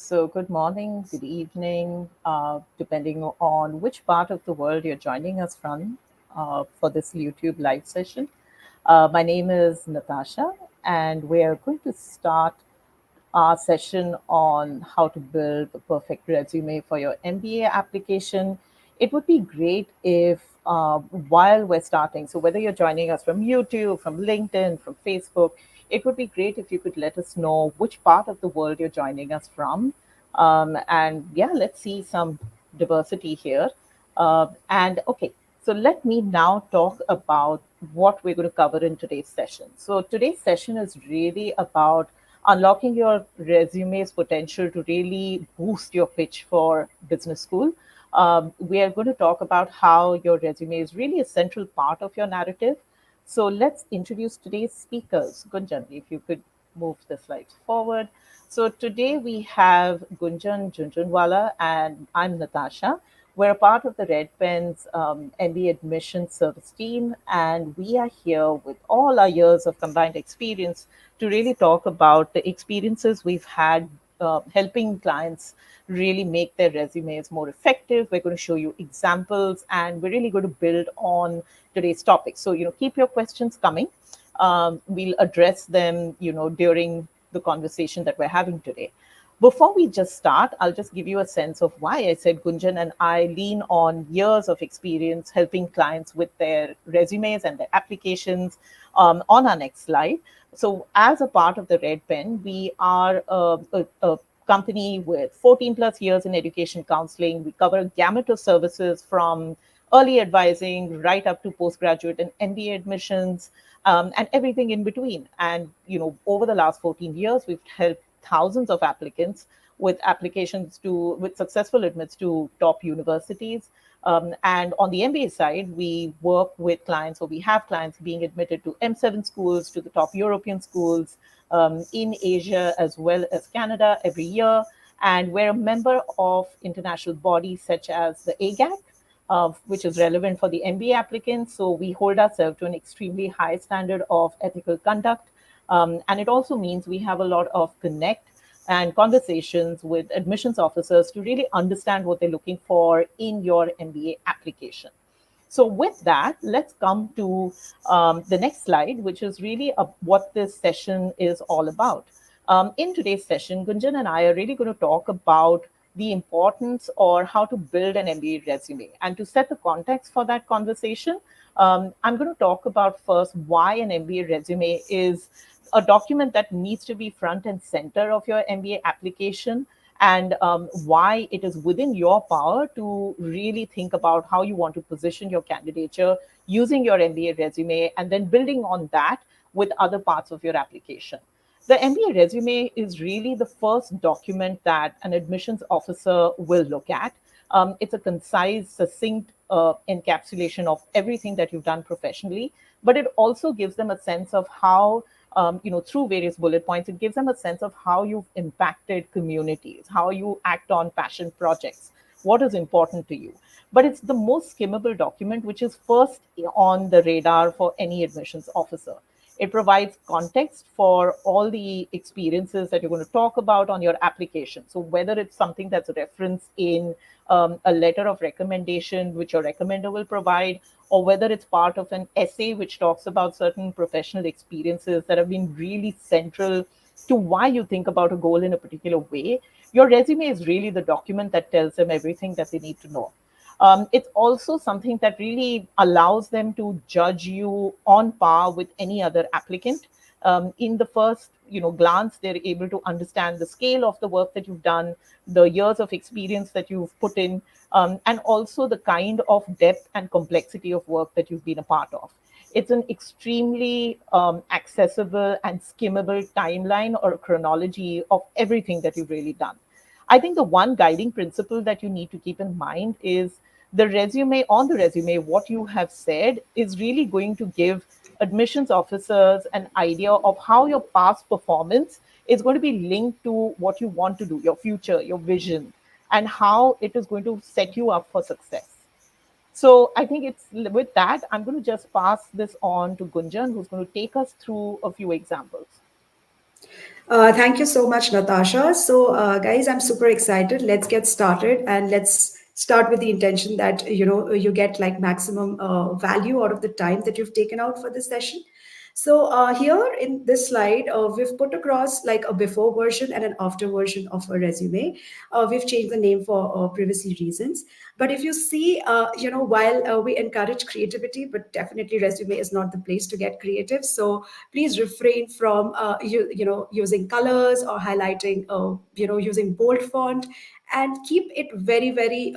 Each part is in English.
So, good morning, good evening, depending on which part of the world you're joining us from for this YouTube live session. My name is Natasha, and we are going to start our session on how to build the perfect resume for your MBA application. It would be great if, while we're starting, so whether you're joining us from YouTube, from LinkedIn, from Facebook, it would be great if you could let us know which part of the world you're joining us from. And yeah, let's see some diversity here. And okay, so let me now talk about what we're going to cover in today's session. So today's session is really about unlocking your resume's potential to really boost your pitch for business school. We are going to talk about how your resume is really a central part of your narrative. So let's introduce today's speakers. Gunjan, if you could move the slides forward. So today we have Gunjan Junjunwala and I'm Natasha. We're a part of the Red Pen's MBA admission service team, and we are here with all our years of combined experience to really talk about the experiences we've had helping clients really make their resumes more effective. We're going to show you examples, and we're really going to build on today's topic. So, keep your questions coming. We'll address them, during the conversation that we're having today. Before we just start, I'll just give you a sense of why I said Gunjan and I lean on years of experience helping clients with their resumes and their applications on our next slide. So, as a part of the Red Pen, we are a company with 14 plus years in education counseling. We cover a gamut of services from early advising right up to postgraduate and MBA admissions, and everything in between. And over the last 14 years, we've helped thousands of applicants with applications with successful admits to top universities. And on the MBA side, we work with clients, or we have clients being admitted to M7 schools, to the top European schools in Asia as well as Canada every year. And we're a member of international bodies such as the AGAC, which is relevant for the MBA applicants. So we hold ourselves to an extremely high standard of ethical conduct. And it also means we have a lot of connect and conversations with admissions officers to really understand what they're looking for in your MBA application. So with that, let's come to the next slide, which is really what this session is all about. In today's session, Gunjan and I are really going to talk about the importance or how to build an MBA resume. And to set the context for that conversation, I'm going to talk about first why an MBA resume is a document that needs to be front and center of your MBA application, and why it is within your power to really think about how you want to position your candidature using your MBA resume and then building on that with other parts of your application. The MBA resume is really the first document that an admissions officer will look at. It's a concise, succinct encapsulation of everything that you've done professionally, but it also gives them a sense of how, through various bullet points, it gives them a sense of how you've impacted communities, how you act on passion projects, what is important to you. But it's the most skimmable document, which is first on the radar for any admissions officer. It provides context for all the experiences that you're going to talk about on your application. So whether it's something that's referenced in a letter of recommendation, which your recommender will provide, or whether it's part of an essay which talks about certain professional experiences that have been really central to why you think about a goal in a particular way, your resume is really the document that tells them everything that they need to know. It's also something that really allows them to judge you on par with any other applicant. In the first glance, they're able to understand the scale of the work that you've done, the years of experience that you've put in, and also the kind of depth and complexity of work that you've been a part of. It's an extremely accessible and skimmable timeline or chronology of everything that you've really done. I think the one guiding principle that you need to keep in mind is on the resume, what you have said is really going to give admissions officers an idea of how your past performance is going to be linked to what you want to do, your future, your vision, and how it is going to set you up for success. So I think it's with that, I'm going to just pass this on to Gunjan, who's going to take us through a few examples. Thank you so much, Natasha. So, guys, I'm super excited. Let's get started, and let's start with the intention that you get like maximum value out of the time that you've taken out for this session. So, here in this slide, we've put across like a before version and an after version of a resume. We've changed the name for privacy reasons. But if you see, while we encourage creativity, but definitely resume is not the place to get creative. So please refrain from using colors or highlighting using bold font, and keep it very very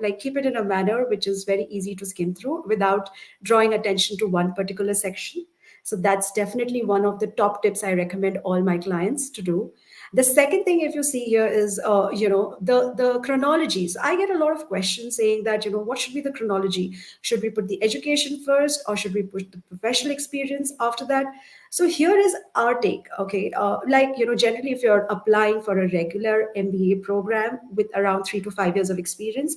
like keep it in a manner which is very easy to skim through without drawing attention to one particular section. So that's definitely one of the top tips I recommend all my clients to do. The second thing, if you see here, is the chronologies. I get a lot of questions saying that what should be the chronology? Should we put the education first, or should we put the professional experience after that? So here is our take. Okay, like generally, if you're applying for a regular MBA program with around 3 to 5 years of experience,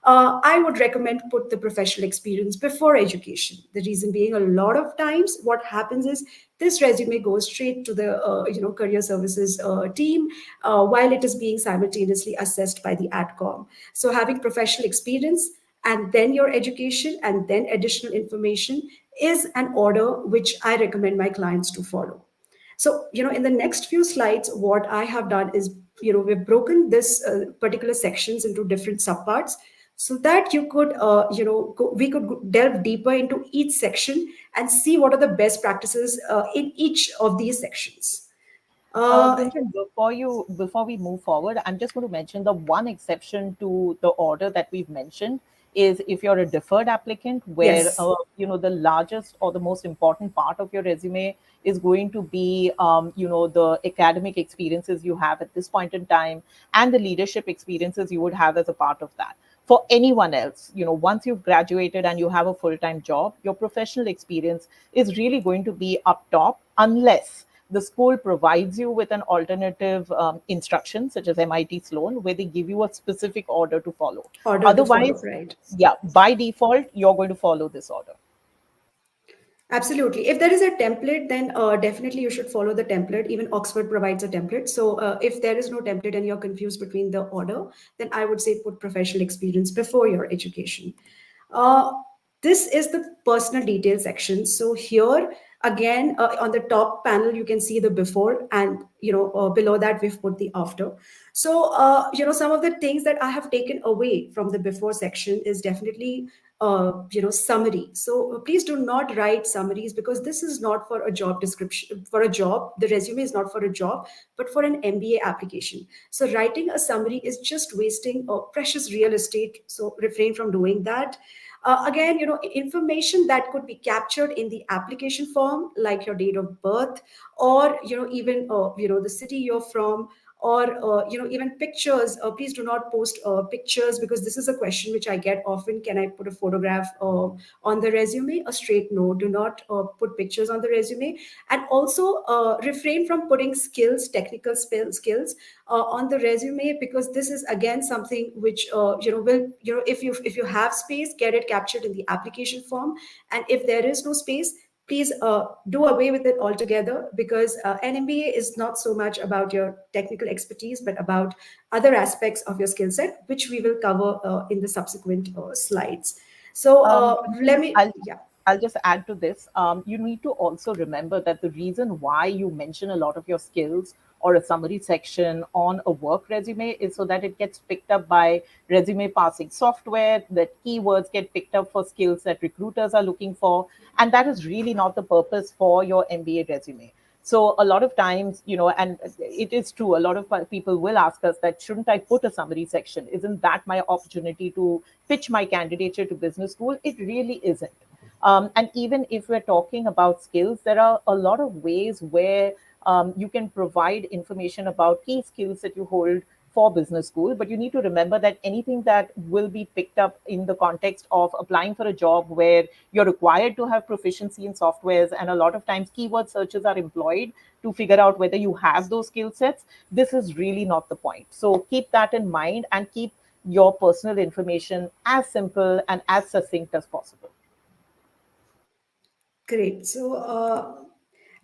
I would recommend put the professional experience before education. The reason being, a lot of times, what happens is this resume goes straight to the career services team while it is being simultaneously assessed by the AdCom. So having professional experience and then your education and then additional information is an order which I recommend my clients to follow. So, in the next few slides, what I have done is, we've broken this particular sections into different subparts so that you could, we could delve deeper into each section and see what are the best practices in each of these sections. Uh, Gunjan, before we move forward, I'm just going to mention the one exception to the order that we've mentioned is if you're a deferred applicant, where yes, the largest or the most important part of your resume is going to be the academic experiences you have at this point in time and the leadership experiences you would have as a part of that. For anyone else, once you've graduated and you have a full-time job, your professional experience is really going to be up top unless the school provides you with an alternative instruction, such as MIT Sloan, where they give you a specific order to follow. order to follow, Otherwise, right? yeah, by default, you're going to follow this order. Absolutely. If there is a template, then definitely you should follow the template. Even Oxford provides a template. So if there is no template and you're confused between the order, then I would say put professional experience before your education. Uh, this is the personal detail section. So here again, on the top panel, you can see the before, and below that we've put the after. So some of the things that I have taken away from the before section is definitely summary. So please do not write summaries, because this is not for a job description. For a job, the resume is not for a job, but for an MBA application. So writing a summary is just wasting precious real estate. So refrain from doing that. Again, information that could be captured in the application form, like your date of birth, or even the city you're from, or even pictures. Please do not post pictures, because this is a question which I get often. Can I put a photograph on the resume? A straight no. Do not put pictures on the resume. And also refrain from putting skills, technical skills on the resume, because this is again something which will, if you have space, get it captured in the application form. And if there is no space, please do away with it altogether, because an MBA is not so much about your technical expertise, but about other aspects of your skill set, which we will cover in the subsequent slides. So let Gunjan, me, yeah. I'll just add to this. You need to also remember that the reason why you mention a lot of your skills or a summary section on a work resume is so that it gets picked up by resume parsing software, that keywords get picked up for skills that recruiters are looking for. And that is really not the purpose for your MBA resume. So a lot of times, and it is true, a lot of people will ask us that, shouldn't I put a summary section? Isn't that my opportunity to pitch my candidature to business school? It really isn't. And even if we're talking about skills, there are a lot of ways where you can provide information about key skills that you hold for business school. But you need to remember that anything that will be picked up in the context of applying for a job where you're required to have proficiency in softwares, and a lot of times keyword searches are employed to figure out whether you have those skill sets, this is really not the point. So keep that in mind and keep your personal information as simple and as succinct as possible. Great. So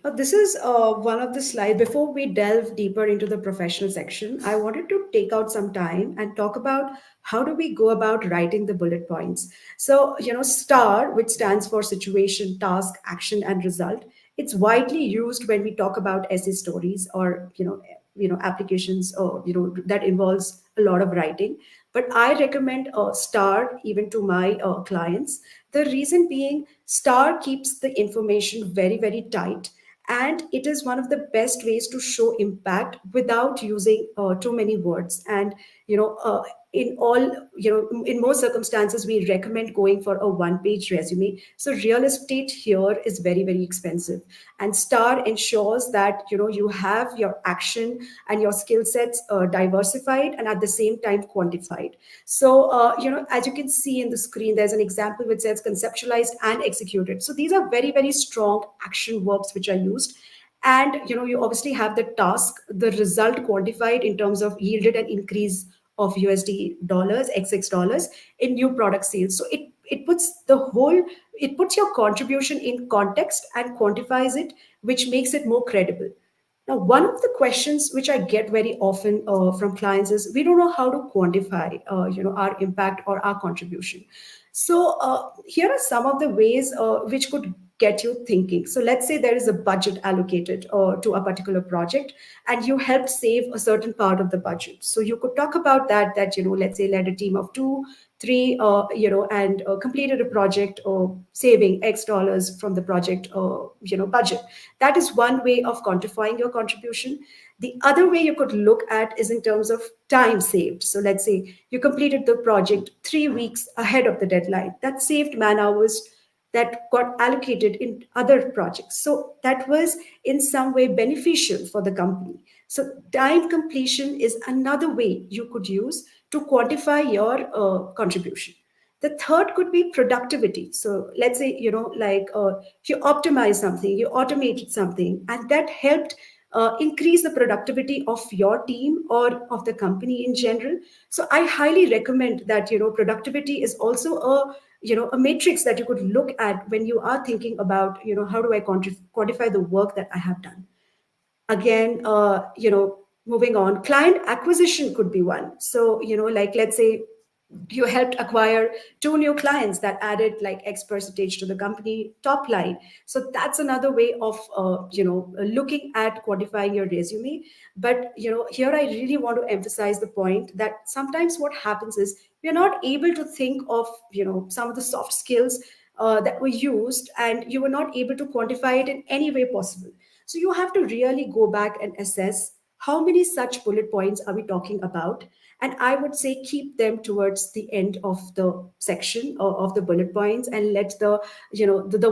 This is one of the slides. Before we delve deeper into the professional section, I wanted to take out some time and talk about how do we go about writing the bullet points. So, STAR, which stands for situation, task, action, and result, it's widely used when we talk about essay stories or applications or that involves a lot of writing. But I recommend STAR even to my clients. The reason being, STAR keeps the information very, very tight, and it is one of the best ways to show impact without using too many words. And you know uh, in all in most circumstances, we recommend going for a one page resume. So real estate here is very, very expensive, and STAR ensures that you have your action and your skill sets diversified and at the same time quantified. So as you can see in the screen, there's an example which says conceptualized and executed. So these are very, very strong action verbs which are used. And you obviously have the task, the result quantified in terms of yielded an increase of USD dollars, XX dollars in new product sales. So it puts your contribution in context and quantifies it, which makes it more credible. Now, one of the questions which I get very often from clients is we don't know how to quantify, our impact or our contribution. So here are some of the ways which could get you thinking. So let's say there is a budget allocated to a particular project, and you helped save a certain part of the budget. So you could talk about that. That let's say led a team of two, three, and completed a project or saving X dollars from the project, budget. That is one way of quantifying your contribution. The other way you could look at is in terms of time saved. So let's say you completed the project 3 weeks ahead of the deadline. That saved man hours that got allocated in other projects. So that was in some way beneficial for the company. So time completion is another way you could use to quantify your contribution. The third could be productivity. So let's say, you optimize something, you automated something, and that helped increase the productivity of your team or of the company in general. So I highly recommend that, productivity is also a matrix that you could look at when you are thinking about, how do I quantify the work that I have done. Again, moving on, client acquisition could be one. So like let's say you helped acquire two new clients that added like X percentage to the company top line. So that's another way of looking at quantifying your resume. But here I really want to emphasize the point that sometimes what happens is we're not able to think of some of the soft skills that were used, and you were not able to quantify it in any way possible. So you have to really go back and assess how many such bullet points are we talking about. And I would say keep them towards the end of the section or of the bullet points, and let the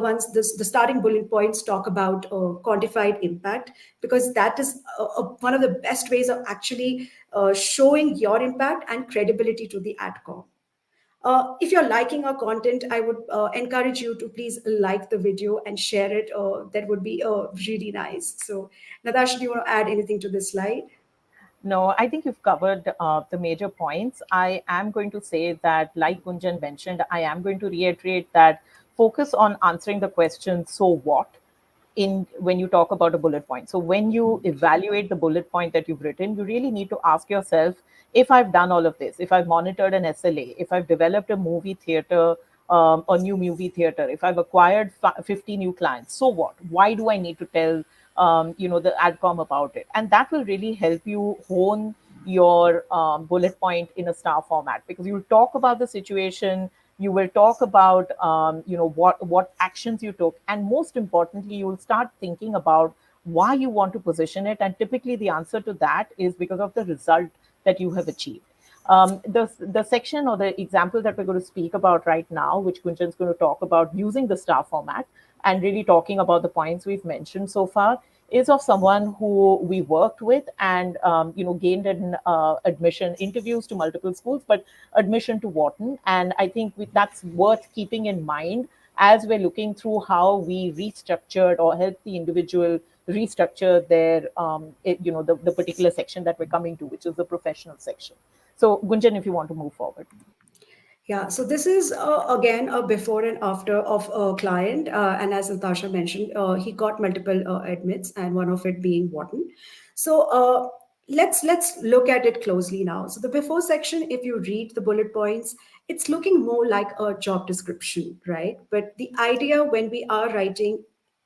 ones, the starting bullet points talk about quantified impact, because that is one of the best ways of actually showing your impact and credibility to the adcom. If you're liking our content, I would encourage you to please like the video and share it. That would be really nice. So, Natasha, do you want to add anything to this slide? No, I think you've covered the major points. I am going to say that, like Gunjan mentioned, I am going to reiterate that focus on answering the question, so what? In when you talk about a bullet point. So when you evaluate the bullet point that you've written, you really need to ask yourself, if I've done all of this, if I've monitored an SLA, if I've developed a movie theater, a new movie theater, if I've acquired 50 new clients, so what? Why do I need to tell the adcom about it? And that will really help you hone your bullet point in a star format, because you'll talk about the situation, you will talk about what actions you took, and most importantly you'll start thinking about why you want to position it, and typically the answer to that is because of the result that you have achieved. The section or the example that we're going to speak about right now, which Gunjan is going to talk about using the star format and really talking about the points we've mentioned so far, is of someone who we worked with and gained an admission, interviews to multiple schools, but admission to Wharton. And I think that's worth keeping in mind as we're looking through how we restructured or help the individual restructure their the particular section that we're coming to, which is the professional section. So Gunjan, if you want to move forward. Yeah, so this is again a before and after of a client, and as Natasha mentioned, he got multiple admits, and one of it being Wharton. So let's look at it closely now. So the before section, if you read the bullet points, it's looking more like a job description, right? But the idea when we are writing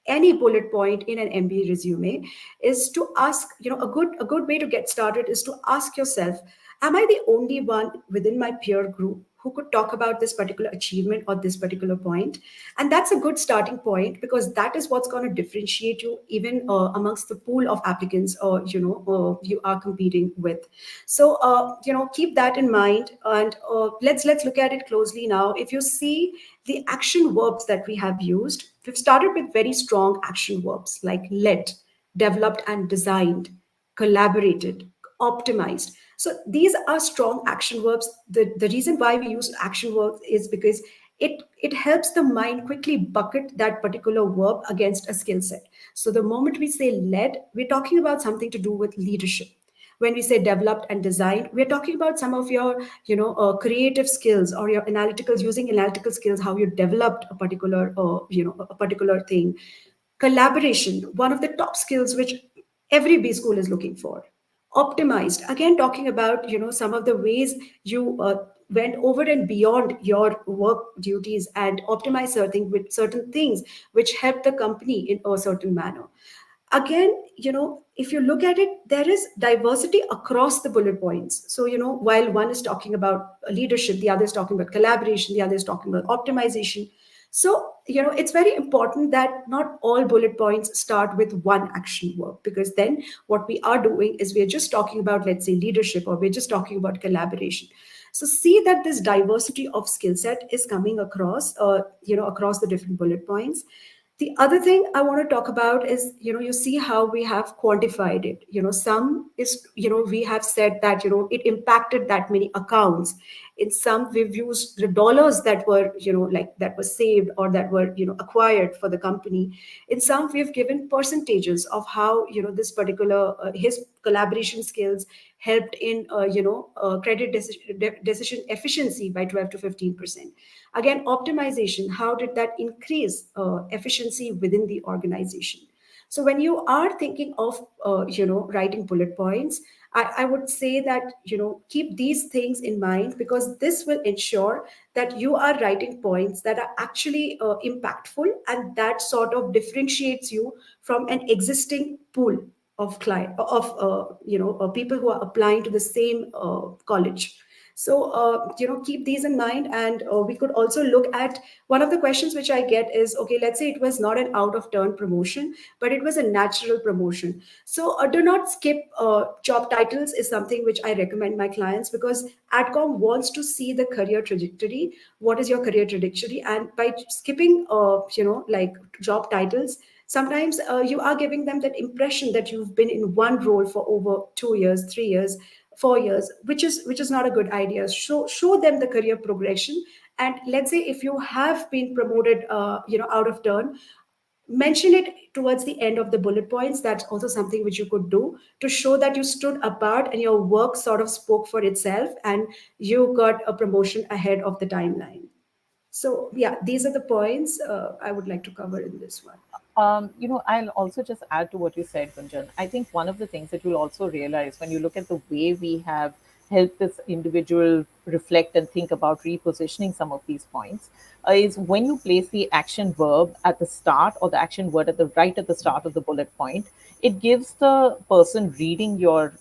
any bullet point in an MBA resume is to ask, a good way to get started is to ask yourself, am I the only one within my peer group who could talk about this particular achievement or this particular point? And that's a good starting point, because that is what's going to differentiate you even amongst the pool of applicants you are competing with. So keep that in mind, and let's look at it closely now. If you see the action verbs that we have used, we've started with very strong action verbs like led, developed and designed, collaborated, optimized. So these are strong action verbs. The reason why we use action verbs is because it helps the mind quickly bucket that particular verb against a skill set. So the moment we say led, we're talking about something to do with leadership. When we say developed and designed, we're talking about some of your creative skills or your analytical, using analytical skills, how you developed a particular thing. Collaboration, one of the top skills which every B school is looking for. Optimized, again talking about some of the ways you went over and beyond your work duties and optimize certain things which help the company in a certain manner. Again, if you look at it, there is diversity across the bullet points. So while one is talking about leadership, the other is talking about collaboration, the other is talking about optimization. So it's very important that not all bullet points start with one action verb, because then what we are doing is we're just talking about, let's say, leadership, or we're just talking about collaboration. So see that this diversity of skill set is coming across across the different bullet points. The other thing I want to talk about is, you see how we have quantified it. Some is, we have said that, it impacted that many accounts. In some, we've used the dollars that were, like that were saved or that were, acquired for the company. In some, we've given percentages of how, this particular, his collaboration skills helped in, credit decision efficiency by 12 to 15%. Again, optimization, how did that increase efficiency within the organization? So when you are thinking of writing bullet points, I would say that keep these things in mind, because this will ensure that you are writing points that are actually impactful, and that sort of differentiates you from an existing pool of client of people who are applying to the same college. So keep these in mind. And we could also look at one of the questions which I get is, okay, let's say it was not an out of turn promotion, but it was a natural promotion. So do not skip job titles is something which I recommend my clients, because adcom wants to see the career trajectory. What is your career trajectory? And by skipping like job titles, sometimes you are giving them that impression that you've been in one role for over 2 years, 3 years, 4 years, which is not a good idea. Show them the career progression. And let's say if you have been promoted out of turn, mention it towards the end of the bullet points. That's also something which you could do to show that you stood apart and your work sort of spoke for itself, and you got a promotion ahead of the timeline. So yeah, these are the points I would like to cover in this one. I'll also just add to what you said, Gunjan. I think one of the things that you'll also realize when you look at the way we have helped this individual reflect and think about repositioning some of these points is when you place the action verb at the start, or the action word at the right at the start of the bullet point, it gives the person reading your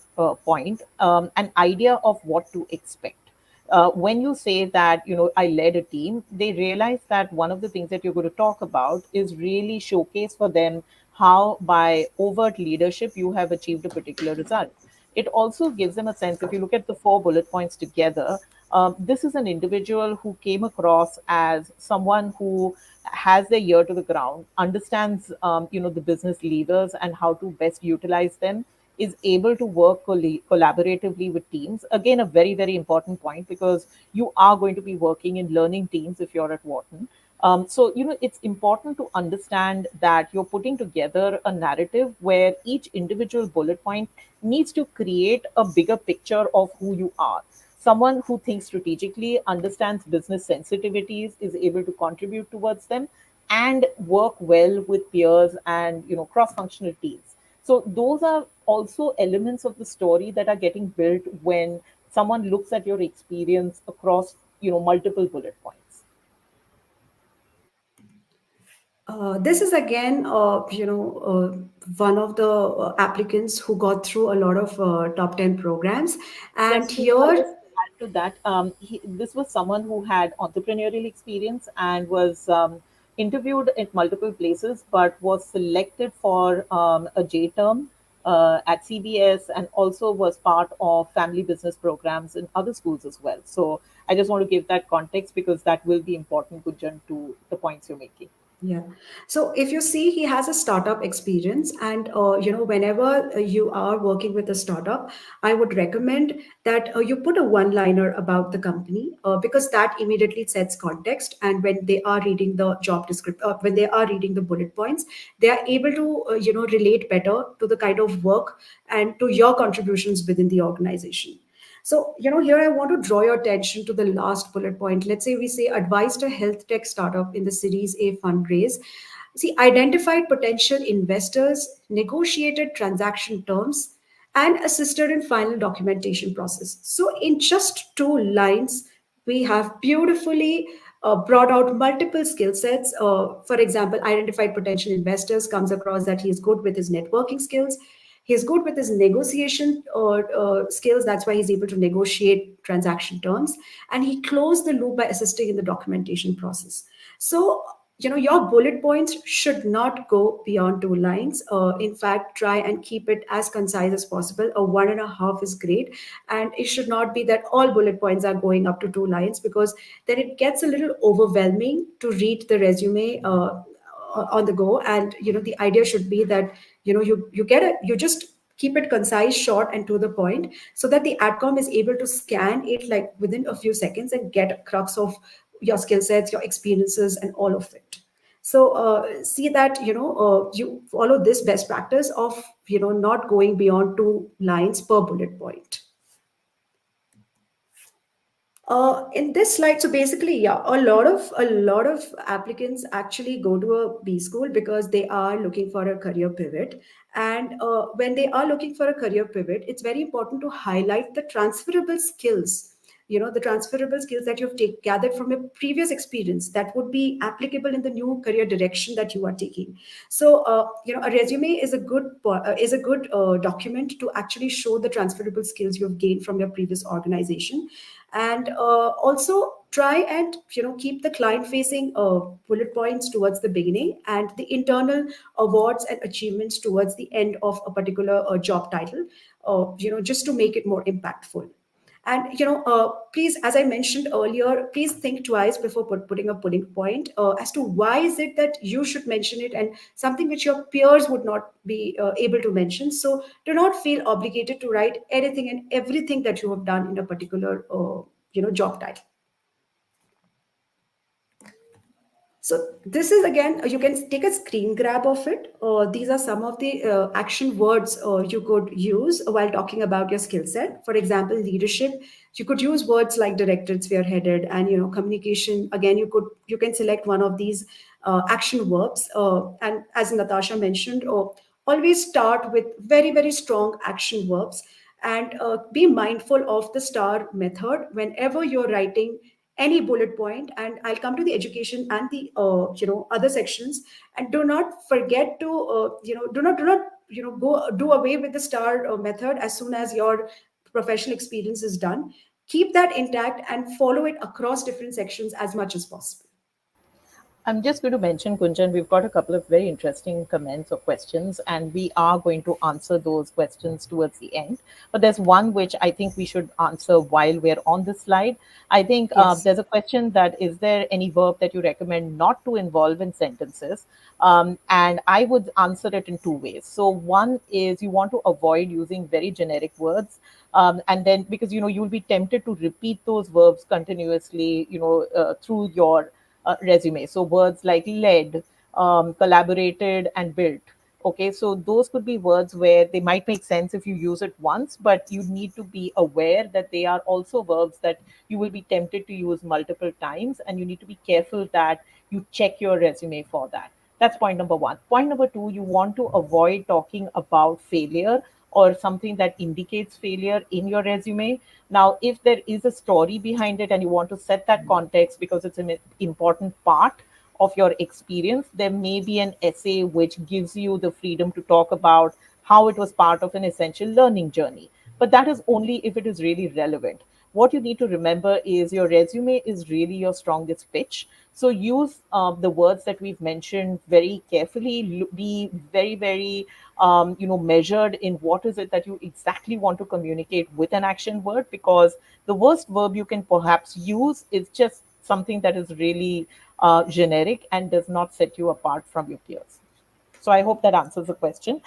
point an idea of what to expect. When you say that I led a team, they realize that one of the things that you're going to talk about is really showcase for them how by overt leadership you have achieved a particular result. It also gives them a sense, if you look at the four bullet points together, this is an individual who came across as someone who has their ear to the ground, understands the business levers and how to best utilize them, is able to work collaboratively with teams. Again, a very, very important point, because you are going to be working in learning teams if you're at Wharton. So, it's important to understand that you're putting together a narrative where each individual bullet point needs to create a bigger picture of who you are. someone who thinks strategically, understands business sensitivities, is able to contribute towards them, and work well with peers and cross-functional teams. So those are also elements of the story that are getting built when someone looks at your experience across multiple bullet points. This is again, one of the applicants who got through a lot of top 10 programs. And Yes, so I'll here, just add to that. This was someone who had entrepreneurial experience and was interviewed at multiple places, but was selected for a J term at CBS, and also was part of family business programs in other schools as well. So I just want to give that context because that will be important, Gunjan, to the points you're making. yeah. So if you see, he has a startup experience, and whenever you are working with a startup, I would recommend that you put a one-liner about the company, because that immediately sets context. And when they are reading the job description, when they are reading the bullet points, they are able to relate better to the kind of work and to your contributions within the organization. So, here I want to draw your attention to the last bullet point. Let's say we say advised a health tech startup in the Series A fundraise. See, identified potential investors, negotiated transaction terms, and assisted in final documentation process. So, in just two lines, we have beautifully brought out multiple skill sets. For example, identified potential investors comes across that he is good with his networking skills. He's good with his negotiation skills. That's why he's able to negotiate transaction terms. And he closed the loop by assisting in the documentation process. So, your bullet points should not go beyond two lines. In fact, try and keep it as concise as possible. A one and a half is great. And it should not be that all bullet points are going up to two lines, because then it gets a little overwhelming to read the resume on the go. And the idea should be that you just keep it concise, short, and to the point, so that the adcom is able to scan it like within a few seconds and get a crux of your skill sets, your experiences, and all of it. So see that you follow this best practice of not going beyond two lines per bullet point. In this slide, so basically, yeah, a lot of applicants actually go to a B school because they are looking for a career pivot. And when they are looking for a career pivot, it's very important to highlight the transferable skills. The transferable skills that you've gathered from your previous experience that would be applicable in the new career direction that you are taking. So, a resume is a good document to actually show the transferable skills you've gained from your previous organization. And also try and keep the client facing bullet points towards the beginning, and the internal awards and achievements towards the end of a particular job title, just to make it more impactful. And please, as I mentioned earlier, please think twice before putting a bullet point as to why is it that you should mention it, and something which your peers would not be able to mention. So do not feel obligated to write anything and everything that you have done in a particular job title. So this is again, you can take a screen grab of it. These are some of the action words you could use while talking about your skill set. For example, leadership. You could use words like directed, spearheaded, and communication. Again, you can select one of these action verbs. And as Natasha mentioned, always start with very very strong action verbs, and be mindful of the star method whenever you're writing any bullet point. And I'll come to the education and the other sections. And do not forget to do not go do away with the star method as soon as your professional experience is done. Keep that intact and follow it across different sections as much as possible. I'm just going to mention, Kunjan, we've got a couple of very interesting comments or questions, and we are going to answer those questions towards the end. But there's one which I think we should answer while we're on the slide. I think Yes. there's a question that is there any verb that you recommend not to involve in sentences? And I would answer it in two ways. So one is you want to avoid using very generic words. And then because you'll be tempted to repeat those verbs continuously through your resume. So words like led, collaborated, and built. Okay, so those could be words where they might make sense if you use it once, but you need to be aware that they are also verbs that you will be tempted to use multiple times, and you need to be careful that you check your resume for that. That's point number one. Point number two, you want to avoid talking about failure or something that indicates failure in your resume. Now, if there is a story behind it and you want to set that context because it's an important part of your experience, there may be an essay which gives you the freedom to talk about how it was part of an essential learning journey. But that is only if it is really relevant. What you need to remember is your resume is really your strongest pitch. So use the words that we've mentioned very carefully. Be very, very, measured in what is it that you exactly want to communicate with an action word. Because the worst verb you can perhaps use is just something that is really generic and does not set you apart from your peers. So I hope that answers the question.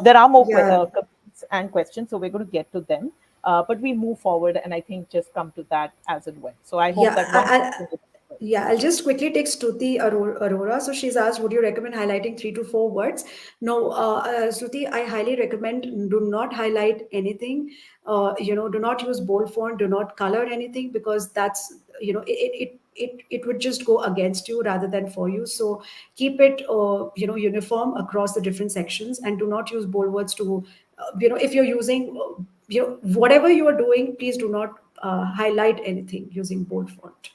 There are more Yeah, comments and questions, so we're going to get to them. But we move forward and I think just come to that as it went. So I hope yeah. that one I, question. Yeah, I'll just quickly take Stuti Arora. So she's asked, would you recommend highlighting 3 to 4 words? No, Stuti, I highly recommend do not highlight anything. Do not use bold font, do not color anything because that's, it would just go against you rather than for you. So keep it, uniform across the different sections and do not use bold words to, if you're using, whatever you are doing, please do not highlight anything using bold font.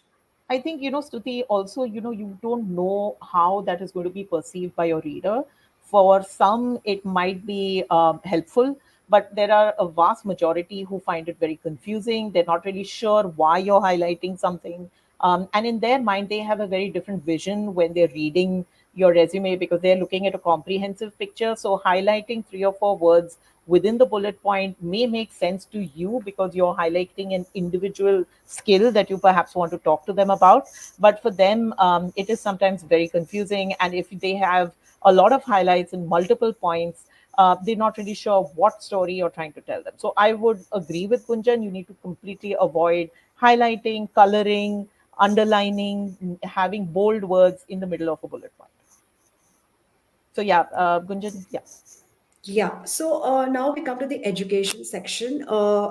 I think, Stuti, also, you don't know how that is going to be perceived by your reader. For some, it might be helpful, but there are a vast majority who find it very confusing. They're not really sure why you're highlighting something. And in their mind, they have a very different vision when they're reading your resume because they're looking at a comprehensive picture. So highlighting 3 or 4 words within the bullet point may make sense to you because you're highlighting an individual skill that you perhaps want to talk to them about. But for them, it is sometimes very confusing. And if they have a lot of highlights in multiple points, they're not really sure what story you're trying to tell them. So I would agree with Gunjan. You need to completely avoid highlighting, coloring, underlining, having bold words in the middle of a bullet point. So yeah, Gunjan, yeah. Yeah, so now we come to the education section.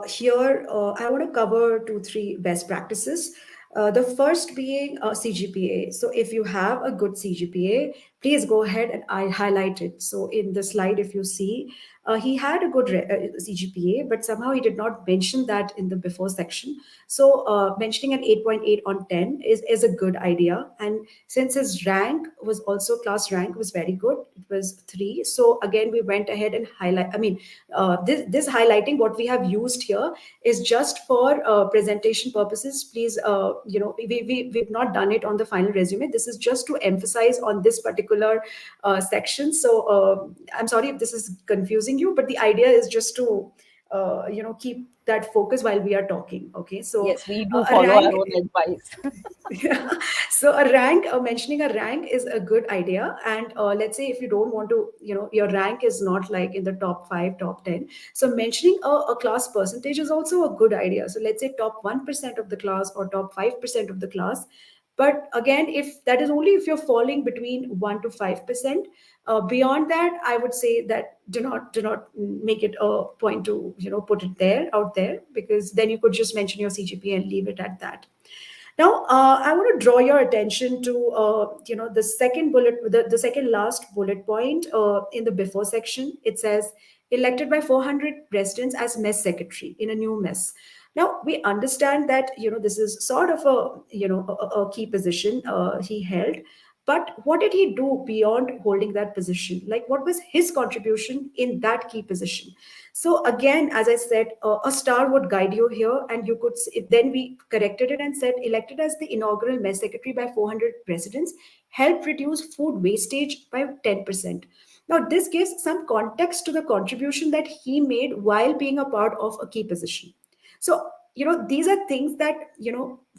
Here, I want to cover 2, 3 best practices. The first being CGPA. So, if you have a good CGPA, please go ahead and I highlight it. So, in the slide, if you see, he had a good CGPA, but somehow he did not mention that in the before section. So, mentioning an 8.8 on 10 is a good idea. And since his rank was also class rank was very good, it was 3. So again, we went ahead and highlight. I mean, this highlighting what we have used here is just for presentation purposes. Please, we've not done it on the final resume. This is just to emphasize on this particular section. So I'm sorry if this is confusing you, but the idea is just to keep that focus while we are talking. Okay, so Yes, we do a follow our rank. own advice. Yeah. So a rank, mentioning a rank is a good idea. And let's say if you don't want to, your rank is not like in the top 5, top 10. So mentioning a class percentage is also a good idea. So let's say top 1% of the class or top 5% of the class. But again, if that is only if you're falling between 1 to 5%, beyond that, I would say that do not make it a point to put it there out there because then you could just mention your CGPA and leave it at that. Now, I want to draw your attention to the second bullet, the second last bullet point in the before section. It says elected by 400 residents as mess secretary in a new mess. Now we understand that this is sort of a a key position he held, but what did he do beyond holding that position? Like what was his contribution in that key position? So again, as I said, a star would guide you here, and you could then we corrected it and said elected as the inaugural mess secretary by 400 residents, helped reduce food wastage by 10%. Now this gives some context to the contribution that he made while being a part of a key position. So these are things that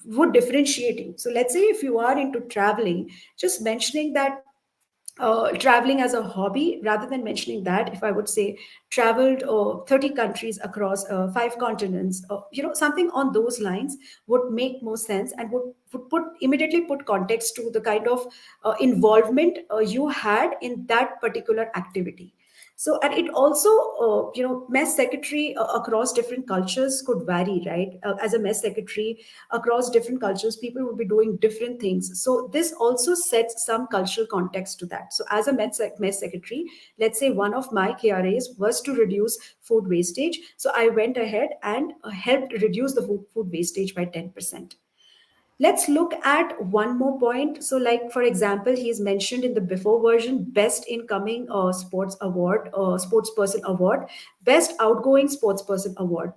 would differentiate you. So let's say if you are into traveling, just mentioning that traveling as a hobby rather than mentioning that, if I would say traveled 30 countries across 5 continents, something on those lines would make more sense and would immediately put context to the kind of involvement you had in that particular activity. So, and it also, mess secretary across different cultures could vary, right? As a mess secretary across different cultures, people would be doing different things. So, this also sets some cultural context to that. So, as a mess secretary, let's say one of my KRAs was to reduce food wastage. So, I went ahead and helped reduce the food wastage by 10%. Let's look at one more point. So, like for example, he's mentioned in the before version, best incoming sports award, sports person award, best outgoing sports person award.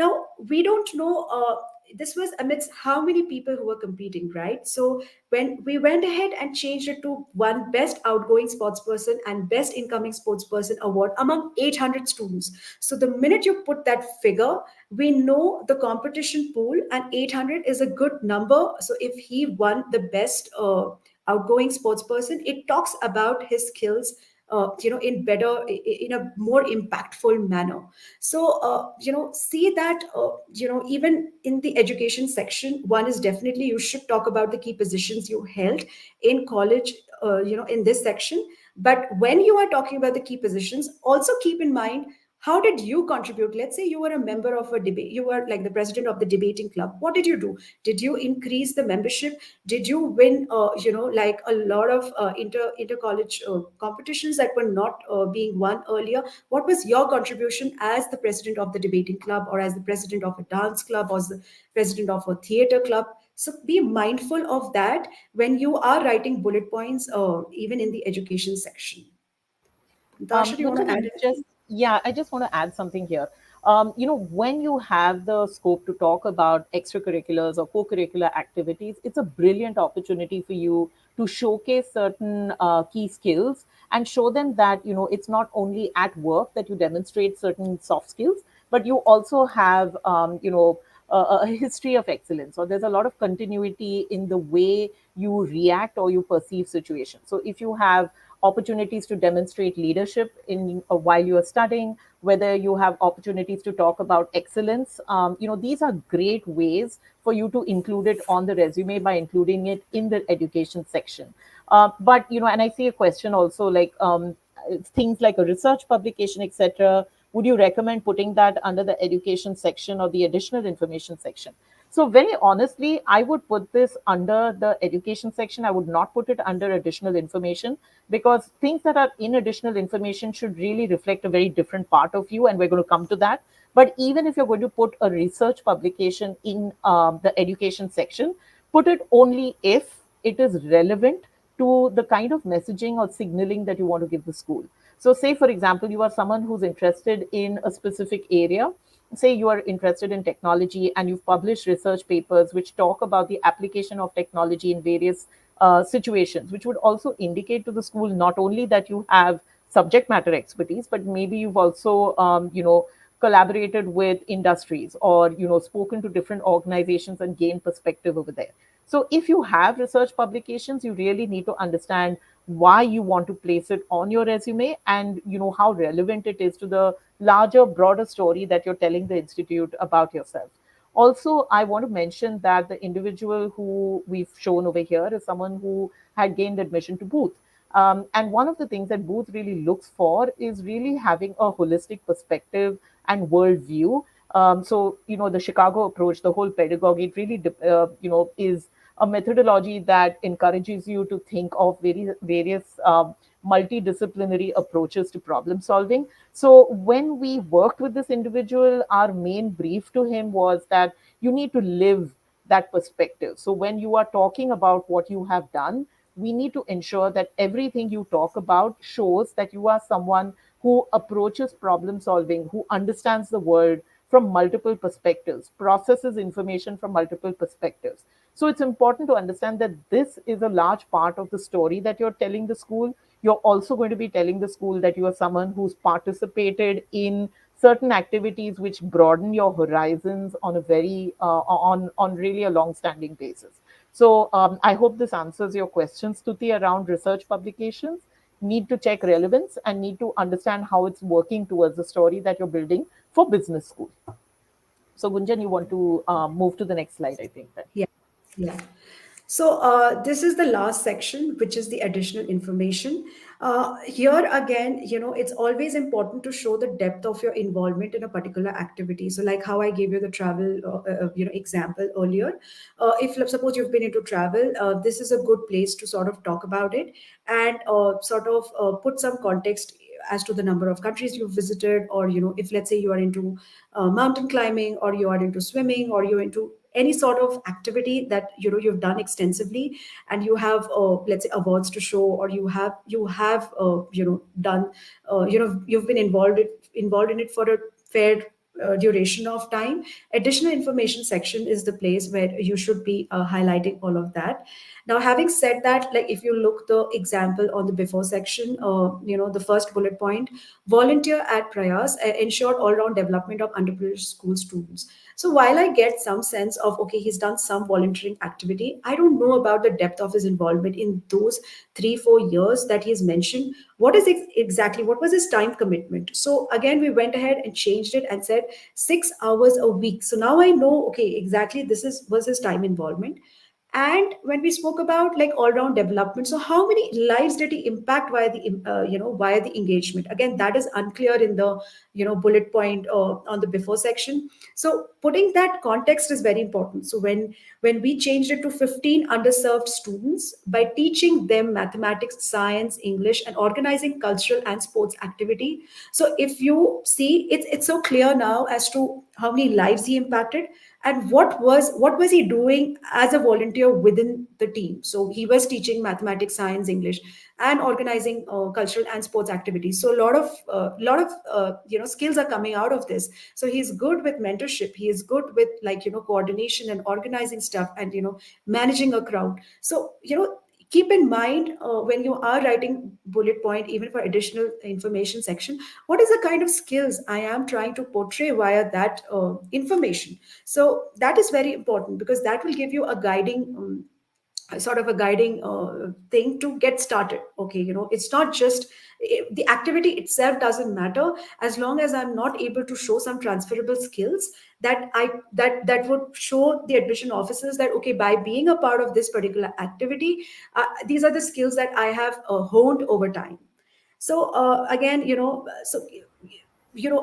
Now we don't know. This was amidst how many people who were competing, right? So when we went ahead and changed it to one best outgoing sports person and best incoming sports person award among 800 students. So the minute you put that figure, we know the competition pool, and 800 is a good number. So if he won the best outgoing sports person, it talks about his skills, in better, in a more impactful manner. So see that, even in the education section, one is definitely, you should talk about the key positions you held in college, in this section. But when you are talking about the key positions, also keep in mind, how did you contribute? Let's say you were a member of a debate, you were like the president of the debating club. What did you do? Did you increase the membership? Did you win, like a lot of inter college competitions that were not being won earlier? What was your contribution as the president of the debating club, or as the president of a dance club, or as the president of a theater club? So be mindful of that when you are writing bullet points, even in the education section. Natasha, do you want to Gunjan, add anything? I just want to add something here. When you have the scope to talk about extracurriculars or co-curricular activities, it's a brilliant opportunity for you to showcase certain key skills and show them that, it's not only at work that you demonstrate certain soft skills, but you also have, a history of excellence, or there's a lot of continuity in the way you react or you perceive situations. So if you have opportunities to demonstrate leadership in while you are studying, whether you have opportunities to talk about excellence, these are great ways for you to include it on the resume by including it in the education section. But and I see a question also, like, things like a research publication, etc. Would you recommend putting that under the education section or the additional information section? So very honestly, I would put this under the education section. I would not put it under additional information, because things that are in additional information should really reflect a very different part of you, and we're going to come to that. But even if you're going to put a research publication in the education section, put it only if it is relevant to the kind of messaging or signaling that you want to give the school. So, say, for example, you are someone who's interested in a specific area. Say you are interested in technology and you've published research papers which talk about the application of technology in various situations, which would also indicate to the school not only that you have subject matter expertise, but maybe you've also, collaborated with industries, or spoken to different organizations and gained perspective over there. So if you have research publications, you really need to understand why you want to place it on your resume, and how relevant it is to the larger broader story that you're telling the institute about yourself. Also, I want to mention that the individual who we've shown over here is someone who had gained admission to Booth. And one of the things that Booth really looks for is really having a holistic perspective and worldview. So, the Chicago approach, the whole pedagogy, it really, is a methodology that encourages you to think of various multidisciplinary approaches to problem solving. So when we worked with this individual, our main brief to him was that you need to live that perspective. So when you are talking about what you have done, we need to ensure that everything you talk about shows that you are someone who approaches problem solving, who understands the world from multiple perspectives, processes information from multiple perspectives. So it's important to understand that this is a large part of the story that you're telling the school. You're also going to be telling the school that you are someone who's participated in certain activities which broaden your horizons on a very on really a long standing basis. So I hope this answers your questions, Tuti, around research publications. Need to check relevance and need to understand how it's working towards the story that you're building for business school. So Gunjan, you want to move to the next slide, I think. Then. Yeah, yeah. So this is the last section, which is the additional information. Here again, it's always important to show the depth of your involvement in a particular activity. So, like how I gave you the travel, example earlier. If suppose you've been into travel, this is a good place to sort of talk about it and sort of put some context as to the number of countries you've visited, or if let's say you are into mountain climbing, or you are into swimming, or you're into any sort of activity that you've done extensively, and you have let's say awards to show, or you have done you've been involved in it for a fair duration of time. Additional information section is the place where you should be highlighting all of that. Now, having said that, like if you look the example on the before section, the first bullet point, volunteer at Prayas, ensured all-round development of underprivileged school students. So while I get some sense of, okay, he's done some volunteering activity, I don't know about the depth of his involvement in those 3 4 years that he's mentioned. What is exactly, what was his time commitment? So again, we went ahead and changed it and said 6 hours a week. So now I know, okay, exactly was his time involvement. And when we spoke about like all round development, so how many lives did he impact via the via the engagement? Again, that is unclear in the bullet point on the before section. So putting that context is very important. So when we changed it to 15 underserved students by teaching them mathematics, science, English, and organizing cultural and sports activity. So if you see, it's so clear now as to how many lives he impacted, and what was he doing as a volunteer within the team. So he was teaching mathematics, science, English, and organizing cultural and sports activities. So a lot of skills are coming out of this. So he's good with mentorship, he is good with like coordination and organizing stuff, and managing a crowd. So keep in mind, when you are writing bullet point, even for additional information section, what is the kind of skills I am trying to portray via that information. So that is very important, because that will give you a guiding sort of a guiding thing to get started. Okay, it's not just the activity itself doesn't matter, as long as I'm not able to show some transferable skills that would show the admission officers that, okay, by being a part of this particular activity, these are the skills that I have honed over time. So again,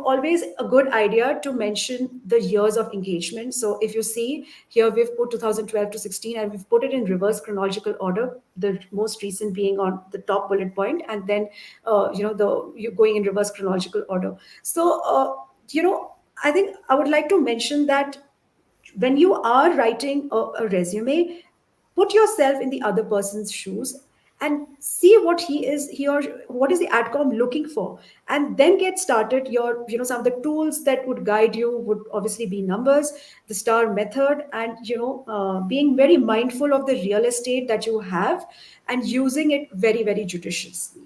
always a good idea to mention the years of engagement. So if you see here, we've put 2012 to 16, and we've put it in reverse chronological order, the most recent being on the top bullet point, and then you're going in reverse chronological order. So I think I would like to mention that when you are writing a resume, put yourself in the other person's shoes and see what he or what is the adcom looking for, and then get started. Your some of the tools that would guide you would obviously be numbers, the star method, and being very mindful of the real estate that you have, and using it very very judiciously.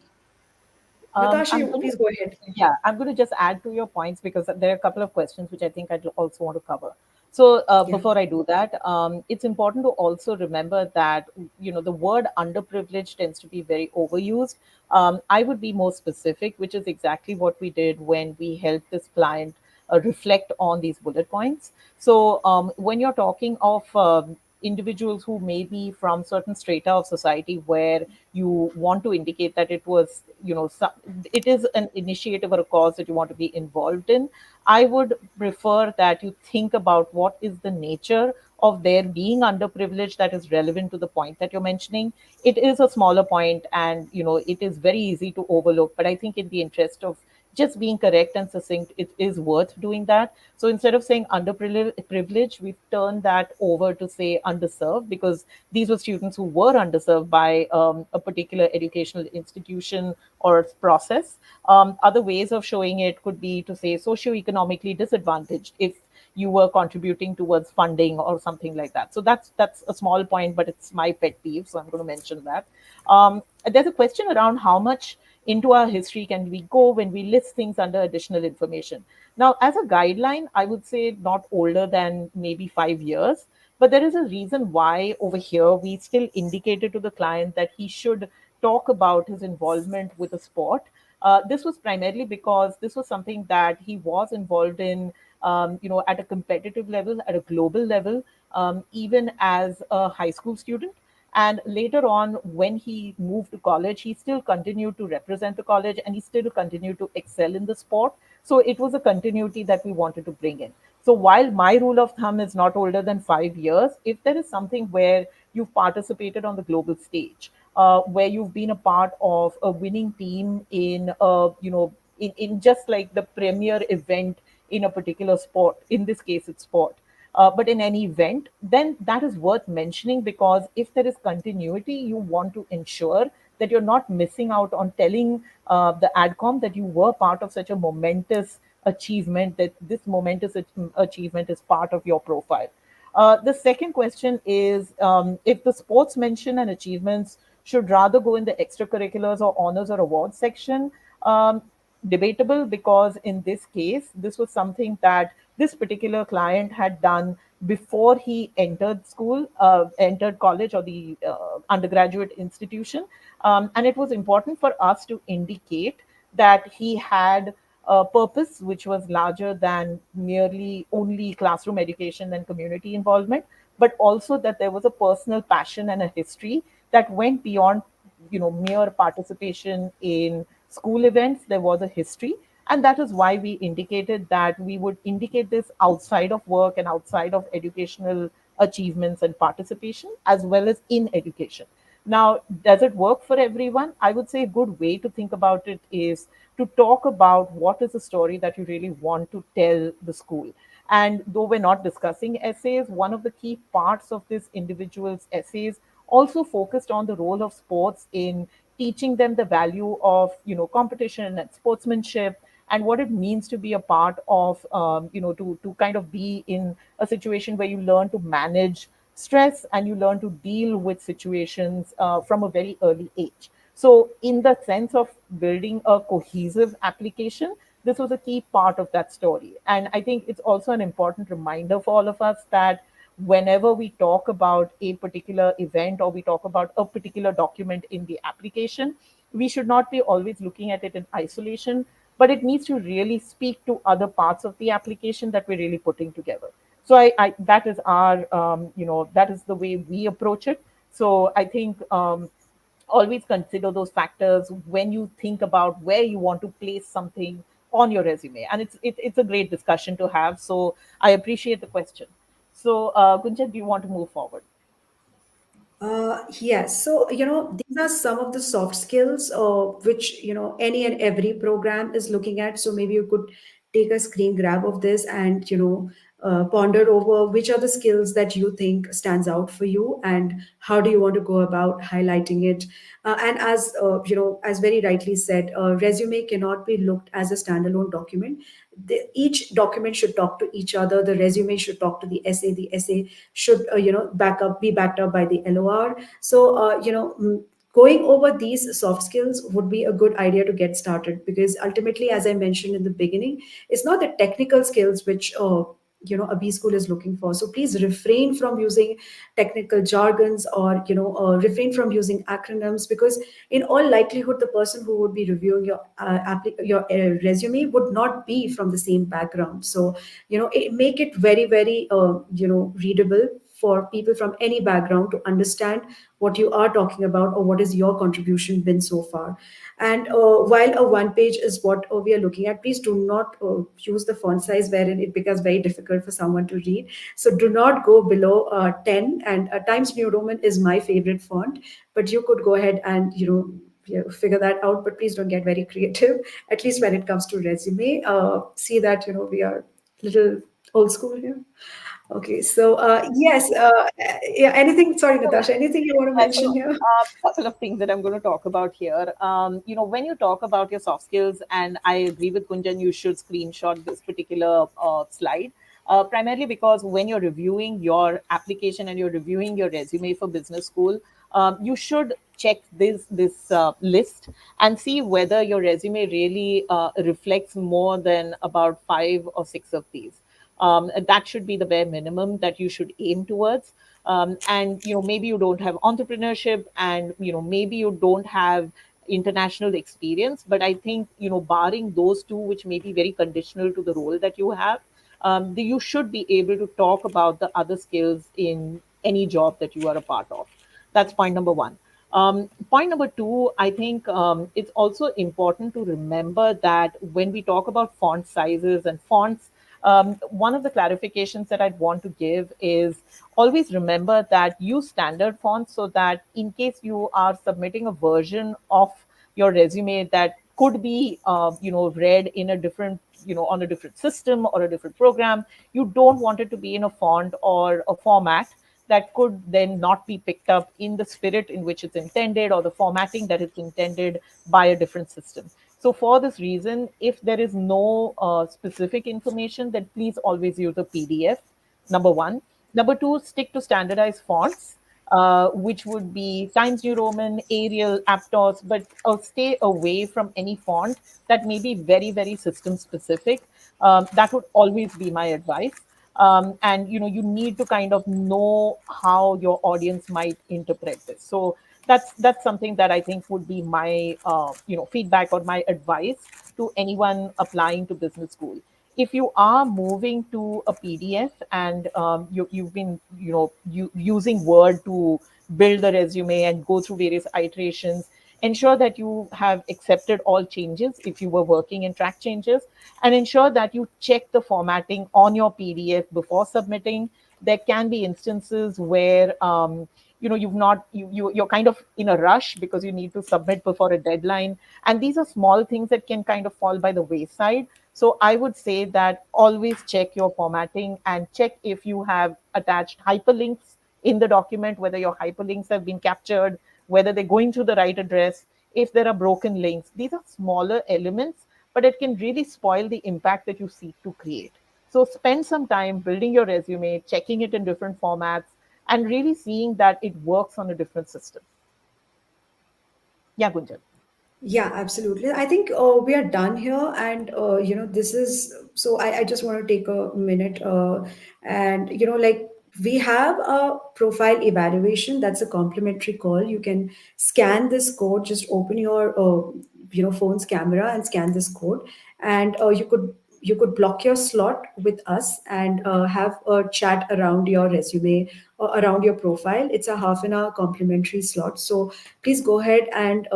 Natasha, I'm you going to, please go ahead. yeah, I'm going to just add to your points because there are a couple of questions which I think I'd also want to cover. So Yeah. before I do that, it's important to also remember that the word underprivileged tends to be very overused. I would be more specific, which is exactly what we did when we helped this client reflect on these bullet points. So when you're talking of individuals who may be from certain strata of society where you want to indicate that it was it is an initiative or a cause that you want to be involved in, I would prefer that you think about what is the nature of their being underprivileged that is relevant to the point that you're mentioning. It is a smaller point, and it is very easy to overlook, but I think in the interest of just being correct and succinct, it is worth doing that. So instead of saying underprivileged, we've turned that over to say underserved, because these were students who were underserved by a particular educational institution or process. Other ways of showing it could be to say socioeconomically disadvantaged if you were contributing towards funding or something like that. So that's a small point, but it's my pet peeve, so I'm going to mention that. There's a question around how much into our history can we go when we list things under additional information. Now, as a guideline, I would say not older than maybe 5 years. But there is a reason why over here we still indicated to the client that he should talk about his involvement with a sport. This was primarily because this was something that he was involved in, at a competitive level, at a global level, even as a high school student. And later on, when he moved to college, he still continued to represent the college and he still continued to excel in the sport. So it was a continuity that we wanted to bring in. So while my rule of thumb is not older than 5 years, if there is something where you've participated on the global stage, where you've been a part of a winning team in, in just like the premier event in a particular sport, in this case, it's sport, but in any event, then that is worth mentioning, because if there is continuity, you want to ensure that you're not missing out on telling the ADCOM that you were part of such a momentous achievement, that this momentous achievement is part of your profile. The second question is, if the sports mention and achievements should rather go in the extracurriculars or honors or awards section. Um, Debatable, because in this case, this was something that this particular client had done before he entered school, entered college or the undergraduate institution. And it was important for us to indicate that he had a purpose which was larger than merely only classroom education and community involvement, but also that there was a personal passion and a history that went beyond, mere participation in school events. There was a history, and that is why we indicated that we would indicate this outside of work and outside of educational achievements and participation, as well as in education. Now, does it work for everyone? I would say a good way to think about it is to talk about what is the story that you really want to tell the school. And though we're not discussing essays, one of the key parts of this individual's essays also focused on the role of sports in teaching them the value of, competition and sportsmanship, and what it means to be a part of, to kind of be in a situation where you learn to manage stress and you learn to deal with situations from a very early age. So, in the sense of building a cohesive application, this was a key part of that story. And I think it's also an important reminder for all of us that whenever we talk about a particular event or we talk about a particular document in the application, we should not be always looking at it in isolation, but it needs to really speak to other parts of the application that we're really putting together. So I that is our, that is the way we approach it. So I think, always consider those factors when you think about where you want to place something on your resume, and it's a great discussion to have. So I appreciate the question. So, Gunjan, do you want to move forward? Yes. So, these are some of the soft skills which, any and every program is looking at. So maybe you could take a screen grab of this and, ponder over which are the skills that you think stands out for you and how do you want to go about highlighting it. And as, as very rightly said, resume cannot be looked as a standalone document. Each document should talk to each other. The resume should talk to the essay. The essay should be backed up by the LOR. So going over these soft skills would be a good idea to get started, because ultimately, as I mentioned in the beginning, it's not the technical skills which a B school is looking for. So please refrain from using technical jargons, or refrain from using acronyms, because in all likelihood the person who would be reviewing your resume would not be from the same background. So make it very very readable for people from any background to understand what you are talking about or what is your contribution been so far. And while a one page is what we are looking at, please do not use the font size wherein it becomes very difficult for someone to read. So do not go below 10, and Times New Roman is my favorite font, but you could go ahead and yeah, figure that out. But please don't get very creative, at least when it comes to resume. See that we are little old school here. Okay, so yes, yeah. Anything? Sorry, Natasha. Anything you want to mention So, here? a couple of things that I'm going to talk about here. When you talk about your soft skills, and I agree with Kunjan, you should screenshot this particular slide. Primarily because when you're reviewing your application and you're reviewing your resume for business school, you should check this list and see whether your resume really reflects more than about 5 or 6 of these. That should be the bare minimum that you should aim towards. And maybe you don't have entrepreneurship, and maybe you don't have international experience, but I think, barring those two, which may be very conditional to the role that you have, you should be able to talk about the other skills in any job that you are a part of. That's point number one. Point number two, I think it's also important to remember that when we talk about font sizes and fonts, one of the clarifications that I'd want to give is always remember that use standard fonts so that in case you are submitting a version of your resume that could be, read in a different, on a different system or a different program, you don't want it to be in a font or a format that could then not be picked up in the spirit in which it's intended or the formatting that it's intended by a different system. So, for this reason, if there is no specific information, then please always use a PDF. Number one. Number two, stick to standardized fonts, which would be Times New Roman, Arial, Aptos, but stay away from any font that may be very, very system specific. That would always be my advice. And you need to kind of know how your audience might interpret this. So that's something that I think would be my feedback or my advice to anyone applying to business school. If you are moving to a PDF and you've been using Word to build the resume and go through various iterations, ensure that you have accepted all changes if you were working in track changes, and ensure that you check the formatting on your PDF before submitting. There can be instances where you've not you're kind of in a rush because you need to submit before a deadline, and these are small things that can kind of fall by the wayside. So I would say that always check your formatting and check if you have attached hyperlinks in the document, whether your hyperlinks have been captured, whether they're going to the right address, if there are broken links. These are smaller elements, but it can really spoil the impact that you seek to create. So spend some time building your resume, checking it in different formats, and really seeing that it works on a different system. Yeah, Gunjan. Yeah, absolutely. I think we are done here, and this is so. I just want to take a minute, and like we have a profile evaluation. That's a complimentary call. You can scan this code. Just open your phone's camera and scan this code, and you could block your slot with us and have a chat around your resume or around your profile. It's a half an hour complimentary slot. So please go ahead and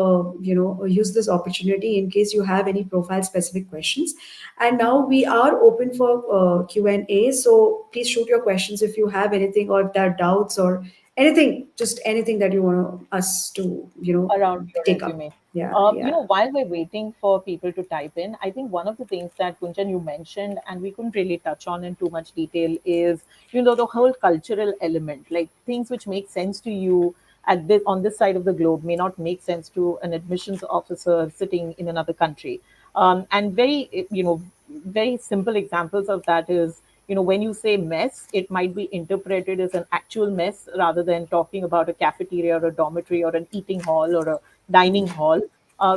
use this opportunity in case you have any profile specific questions. And now we are open for Q&A, so please shoot your questions if you have anything, or if there are doubts or anything, just anything that you want us to Around your take up. resume. Yeah, yeah, While we're waiting for people to type in, I think one of the things that Gunjan you mentioned and we couldn't really touch on in too much detail is, the whole cultural element, like things which make sense to you at this on this side of the globe may not make sense to an admissions officer sitting in another country. And very simple examples of that is, when you say mess, it might be interpreted as an actual mess rather than talking about a cafeteria or a dormitory or an eating hall or a dining hall.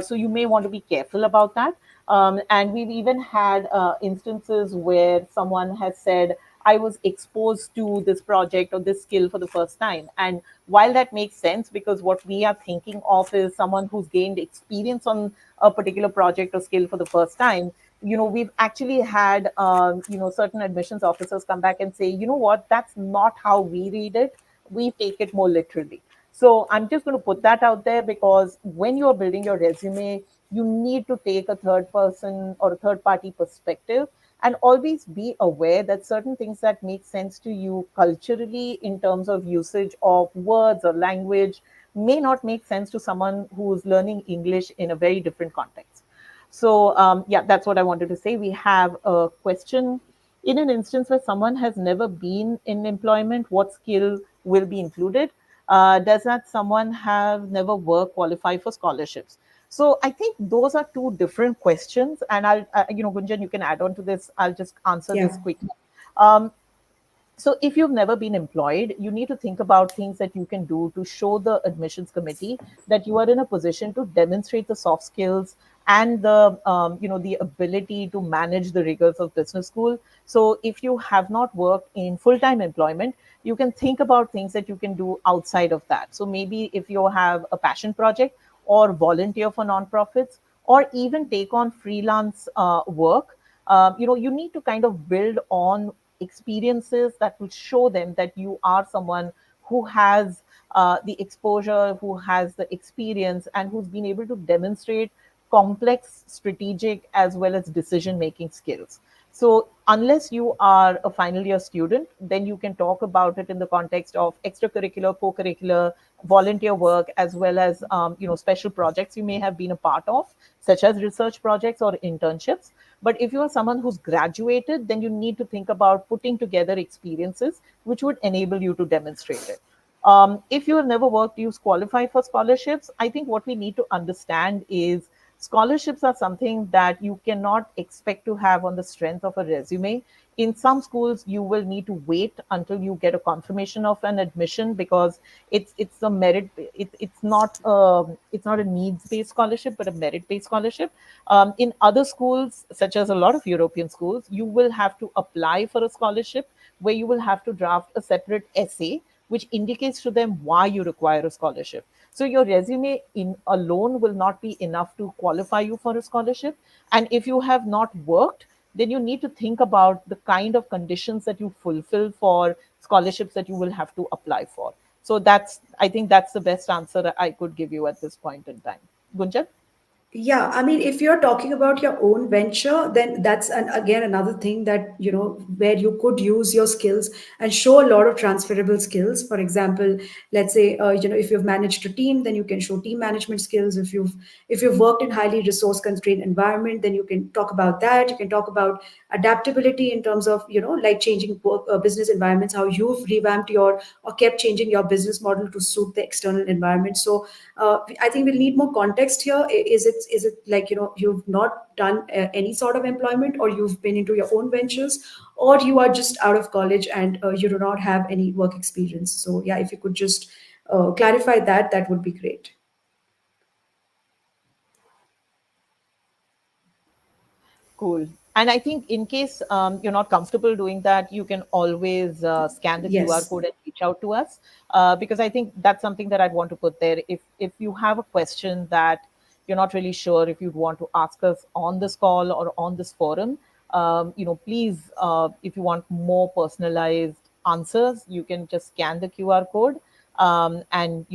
So you may want to be careful about that. And we've even had instances where someone has said, I was exposed to this project or this skill for the first time. And while that makes sense, because what we are thinking of is someone who's gained experience on a particular project or skill for the first time, we've actually had certain admissions officers come back and say, what, that's not how we read it, we take it more literally. So I'm just going to put that out there, because when you're building your resume, you need to take a third person or a third party perspective, and always be aware that certain things that make sense to you culturally in terms of usage of words or language may not make sense to someone who's learning English in a very different context. So, yeah, that's what I wanted to say. We have a question. In an instance where someone has never been in employment, what skill will be included? Does that someone have never worked qualify for scholarships? So I think those are two different questions. And Gunjan, you can add on to this. I'll just answer yeah. this quickly. Um, so if you've never been employed, you need to think about things that you can do to show the admissions committee that you are in a position to demonstrate the soft skills and the the ability to manage the rigors of business school. So if you have not worked in full-time employment, you can think about things that you can do outside of that. So maybe if you have a passion project or volunteer for nonprofits or even take on freelance work, you need to kind of build on experiences that will show them that you are someone who has the exposure, who has the experience, and who's been able to demonstrate complex strategic as well as decision making skills. So unless you are a final year student, then you can talk about it in the context of extracurricular, co-curricular, volunteer work, as well as special projects you may have been a part of, such as research projects or internships. But if you are someone who's graduated, then you need to think about putting together experiences which would enable you to demonstrate it. If you have never worked, you qualify for scholarships. I think what we need to understand is scholarships are something that you cannot expect to have on the strength of a resume. In some schools, you will need to wait until you get a confirmation of an admission, because it's a merit. It's not a needs based scholarship, but a merit based scholarship. In other schools, such as a lot of European schools, you will have to apply for a scholarship where you will have to draft a separate essay which indicates to them why you require a scholarship. So your resume in alone will not be enough to qualify you for a scholarship. And if you have not worked, then you need to think about the kind of conditions that you fulfill for scholarships that you will have to apply for. So I think that's the best answer I could give you at this point in time. Gunjan? Yeah, I mean, if you're talking about your own venture, then that's again another thing that, where you could use your skills and show a lot of transferable skills. For example, let's say, if you've managed a team, then you can show team management skills. If you've worked in highly resource constrained environment, then you can talk about that. You can talk about adaptability in terms of, like changing work, business environments, how you've revamped your or kept changing your business model to suit the external environment. So I think we'll need more context here. Is it like, you've not done any sort of employment, or you've been into your own ventures, or you are just out of college and you do not have any work experience? So yeah, if you could just clarify that, that would be great. Cool. And I think in case you're not comfortable doing that, you can always scan the QR Yes. code and reach out to us, because I think that's something that I'd want to put there. If you have a question that you're not really sure if you'd want to ask us on this call or on this forum, please, if you want more personalized answers, you can just scan the QR code, and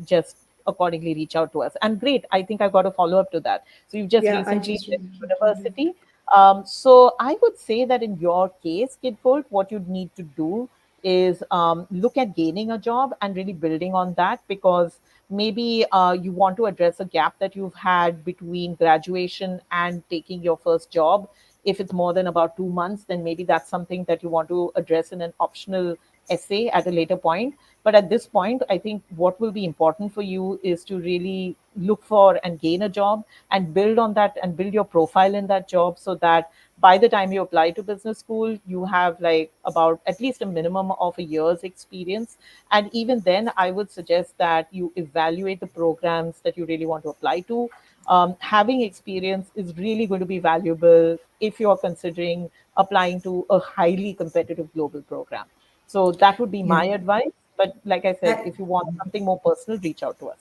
just accordingly reach out to us. And great, I think I got a follow up to that. So you've just Yeah, I recently just left relocated. Yeah. university. So I would say that in your case, Kidfold, what you need to do is look at gaining a job and really building on that, because maybe you want to address a gap that you've had between graduation and taking your first job. If it's more than about 2 months, then maybe that's something that you want to address in an optional essay at a later point. But at this point, I think what will be important for you is to really look for and gain a job and build on that and build your profile in that job, so that by the time you apply to business school, you have like about at least a minimum of a year's experience. And even then, I would suggest that you evaluate the programs that you really want to apply to. Having experience is really going to be valuable if you're considering applying to a highly competitive global program. So that would be Yeah. my advice. But like I said, I, if you want something more personal, reach out to us.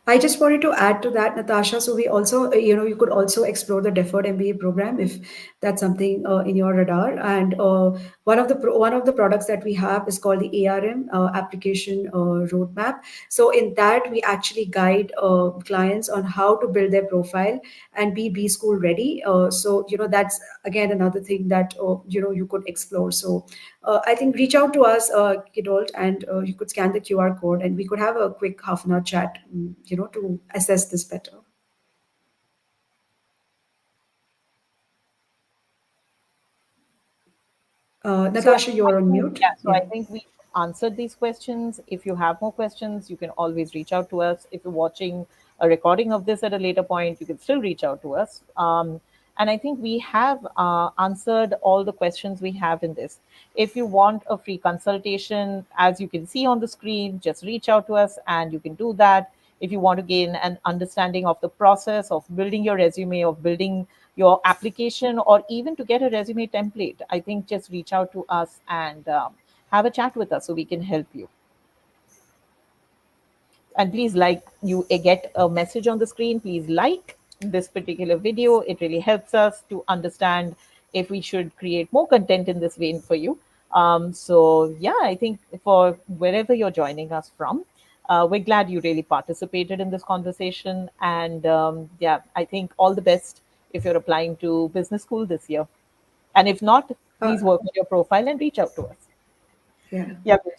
I just wanted to add to that, Natasha. So we also, you could also explore the deferred MBA program if that's something in your radar. And one of the products that we have is called the ARM application roadmap. So in that, we actually guide clients on how to build their profile and be B school ready. So that's again another thing that you could explore. So I think reach out to us, Kidolt, and you could scan the QR code, and we could have a quick half an hour chat, to assess this better. So Natasha, I you're on think, mute. yeah, so I Yeah. think we answered these questions. If you have more questions, you can always reach out to us. If you're watching a recording of this at a later point, you can still reach out to us. And I think we have answered all the questions we have in this. If you want a free consultation, as you can see on the screen, just reach out to us and you can do that. If you want to gain an understanding of the process of building your resume, of building your application, or even to get a resume template, I think just reach out to us and have a chat with us so we can help you. And please, like, you get a message on the screen, please like this particular video. It really helps us to understand if we should create more content in this vein for you. So yeah, I think for wherever you're joining us from, We're glad you really participated in this conversation. And yeah, I think all the best if you're applying to business school this year. And if not, Uh, please work on your profile and reach out to us. yeah. Yeah.